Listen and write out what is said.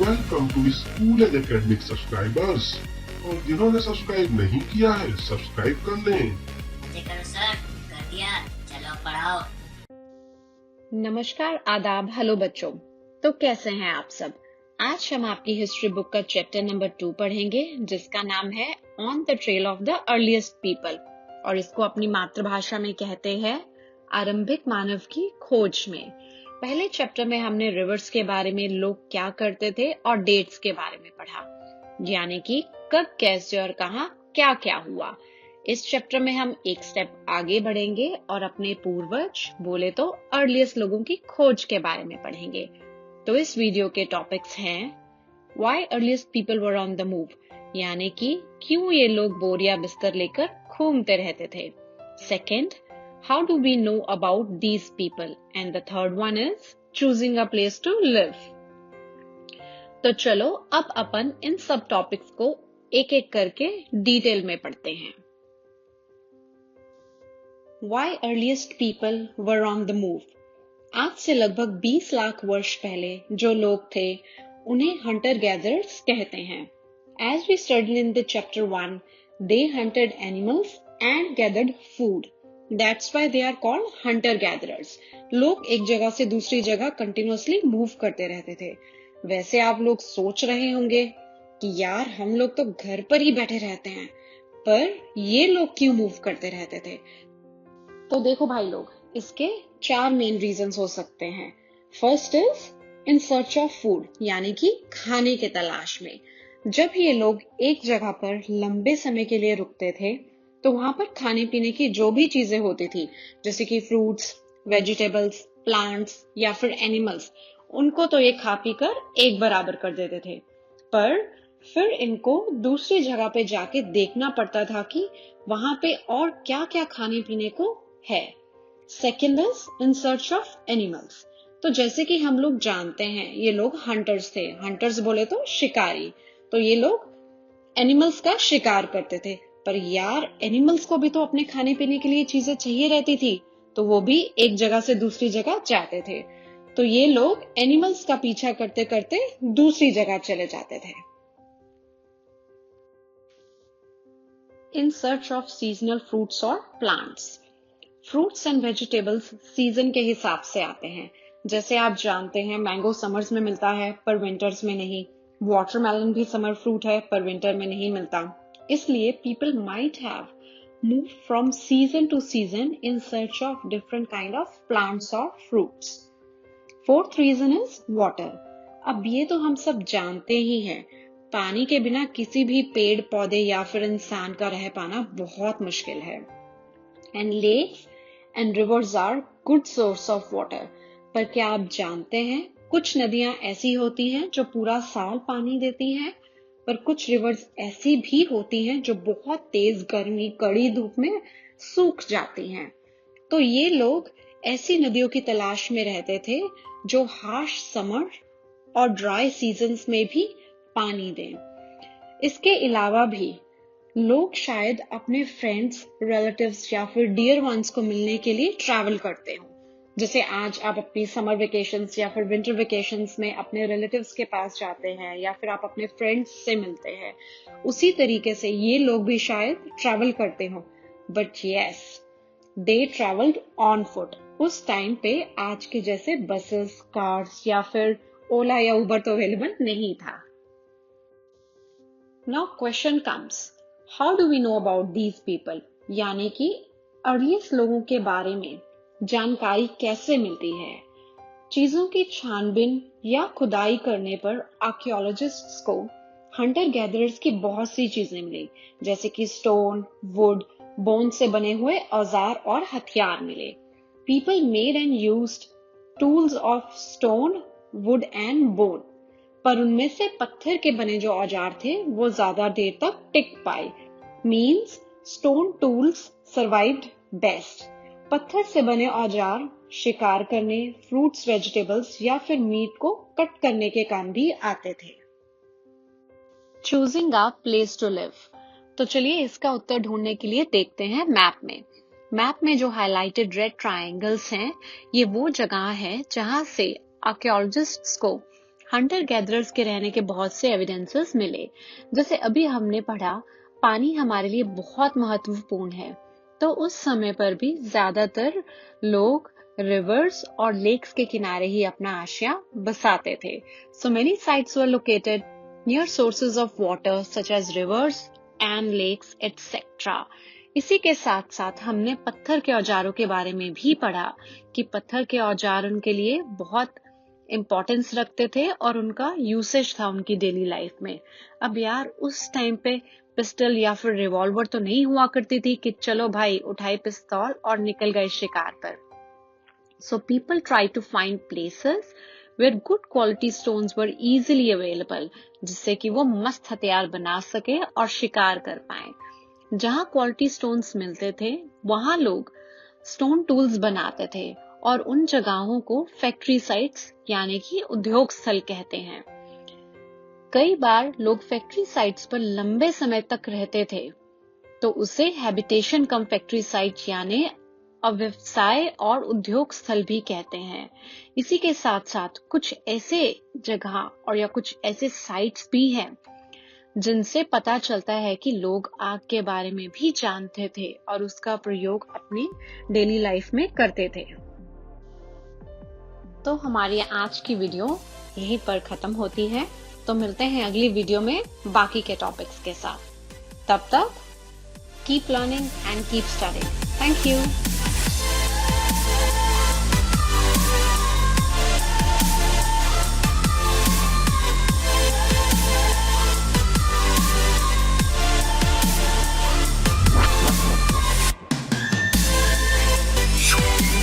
Welcome to school and academic subscribers. और जिन्होंने subscribe नहीं किया है सब्सक्राइब कर लें। करो सर, कर दिया, चलो पढ़ाओ। नमस्कार, आदाब, हेलो बच्चों। तो कैसे हैं आप सब? आज हम आपकी हिस्ट्री बुक का चैप्टर नंबर 2 पढ़ेंगे, जिसका नाम है on the trail of the earliest people, और इसको अपनी मातृभाषा में कहते हैं आरंभिक मानव की खोज में। पहले चैप्टर में हमने रिवर्स के बारे में, लोग क्या करते थे, और डेट्स के बारे में पढ़ा, यानी कि कब, कैसे और कहां क्या क्या हुआ। इस चैप्टर में हम एक स्टेप आगे बढ़ेंगे और अपने पूर्वज, बोले तो अर्लीस्ट लोगों की खोज के बारे में पढ़ेंगे। तो इस वीडियो के टॉपिक्स हैं why earliest people were on the move, यानी कि क्यों ये लोग बोरिया बिस्तर लेकर घूमते रहते थे। Second, how do we know about these people, and the third one is choosing a place to live. तो चलो अब अपन इन सब टॉपिक्स को एक एक करके डिटेल में पढ़ते हैं। Why earliest people were on the move? आज से लगभग 20 लाख वर्ष पहले जो लोग थे उन्हें हंटर गैदरर्स कहते हैं। As we studied in the chapter 1, they hunted animals and gathered food. That's why they are called hunter gatherers. लोग एक जगह से दूसरी जगह कंटिन्यूअसली मूव करते रहते थे। वैसे आप लोग सोच रहे होंगे कि यार हम लोग तो घर पर ही बैठे रहते हैं, पर ये लोग क्यों मूव करते रहते थे? तो देखो भाई लोग, इसके 4 मेन रीजंस हो सकते हैं। First is in search of food, यानी कि खाने के तलाश में। जब ये लोग एक जगह पर लंबे समय के लिए रुकते थे तो वहां पर खाने पीने की जो भी चीजें होती थी, जैसे कि फ्रूट्स, वेजिटेबल्स, प्लांट्स या फिर एनिमल्स, उनको तो ये खा पी कर एक बराबर कर देते थे। पर फिर इनको दूसरी जगह पे जाके देखना पड़ता था कि वहां पे और क्या क्या खाने पीने को है। Second is in search of animals. तो जैसे कि हम लोग जानते हैं ये लोग हंटर्स थे। हंटर्स बोले तो शिकारी। तो ये लोग एनिमल्स का शिकार करते थे। पर यार एनिमल्स को भी तो अपने खाने पीने के लिए चीजें चाहिए रहती थी, तो वो भी एक जगह से दूसरी जगह जाते थे। तो ये लोग एनिमल्स का पीछा करते करते दूसरी जगह चले जाते थे। In search of seasonal fruits और plants. Fruits and vegetables season के हिसाब से आते हैं। जैसे आप जानते हैं मैंगो समर्स में मिलता है पर विंटर्स में नहीं। वाटरमेलन भी समर फ्रूट है पर विंटर में नहीं मिलता। इसलिए people might have moved from season to season in search of different kind of plants or fruits. Fourth reason is water. अब ये तो हम सब जानते ही हैं, पानी के बिना किसी भी पेड़ पौधे या फिर इंसान का रह पाना बहुत मुश्किल है। And lakes and rivers are good source of water. पर क्या आप जानते हैं कुछ नदियां ऐसी होती हैं जो पूरा साल पानी देती हैं, पर कुछ रिवर्स ऐसी भी होती हैं जो बहुत तेज गर्मी, कड़ी धूप में सूख जाती हैं। तो ये लोग ऐसी नदियों की तलाश में रहते थे जो हार्श समर और ड्राई सीजन्स में भी पानी दें। इसके अलावा भी लोग शायद अपने फ्रेंड्स, रिलेटिव्स या फिर डियर वंस को मिलने के लिए ट्रैवल करते हो। जैसे आज आप अपनी समर वेकेशंस या फिर विंटर वेकेशंस में अपने रिलेटिव्स के पास जाते हैं या फिर आप अपने फ्रेंड्स से मिलते हैं, उसी तरीके से ये लोग भी शायद ट्रैवल करते हो। But yes, they travelled on foot. उस टाइम पे आज के जैसे बसेस, कार्स या फिर ओला या उबर तो अवेलेबल नहीं था। Now question comes, how do we know about these people, यानी कि अर्लीस्ट लोगों के बारे में जानकारी कैसे मिलती है? चीजों की छानबीन या खुदाई करने पर आर्कियोलॉजिस्ट्स को हंटर गैदरर्स की बहुत सी चीजें मिली, जैसे कि स्टोन, वुड, बोन से बने हुए औजार और हथियार मिले। People made and used tools of stone, would and bone. पर उनमें से पत्थर के बने जो औजार थे वो ज्यादा देर तक टिक पाए। Means stone tools survived best. पत्थर से बने औजार शिकार करने, फ्रूट्स, वेजिटेबल्स या फिर मीट को कट करने के काम भी आते थे। Choosing a place to live. तो चलिए इसका उत्तर ढूंढने के लिए देखते हैं मैप में। मैप में जो हाइलाइटेड रेड ट्रायंगल्स हैं, ये वो जगह है जहां से आर्कियोलॉजिस्ट्स को हंटर गैदरर्स के रहने के बहुत से एविडेंसेस मिले। जैसे अभी हमने पढ़ा, पानी हमारे लिए बहुत महत्वपूर्ण है, तो उस समय पर भी ज्यादातर लोग रिवर्स और लेक्स के किनारे ही अपना आश्रय बसाते थे। So many sites were located near sources of water such as rivers and lakes etcetera. इसी के साथ साथ हमने पत्थर के औजारों के बारे में भी पढ़ा कि पत्थर के औजार उनके लिए बहुत इम्पोर्टेंस रखते थे और उनका यूसेज था उनकी डेली लाइफ में। अब यार उस टाइम पे पिस्टल या फिर रिवॉल्वर तो नहीं हुआ करती थी कि चलो भाई उठाई पिस्तौल और निकल गए शिकार पर। So people try to find places where good quality stones were easily available, जिससे कि वो मस्त हथियार बना सके और शिकार कर पाए। जहां क्वालिटी स्टोन्स मिलते थे वहां लोग स्टोन टूल्स बनाते थे और उन जगहों को फैक्ट्री साइट्स यानी कि उद्योग स्थल कहते हैं। कई बार लोग फैक्ट्री साइट्स पर लंबे समय तक रहते थे, तो उसे हैबिटेशन कम फैक्ट्री साइट यानी व्यवसाय और उद्योग स्थल भी कहते हैं। इसी के साथ साथ कुछ ऐसे जगह और या कुछ ऐसे साइट्स भी हैं जिनसे पता चलता है कि लोग आग के बारे में भी जानते थे और उसका प्रयोग अपनी डेली लाइफ में करते थे। तो हमारी आज की वीडियो यहीं पर खत्म होती है। तो मिलते हैं अगली वीडियो में बाकी के टॉपिक्स के साथ। तब तक keep learning and keep studying. Thank you.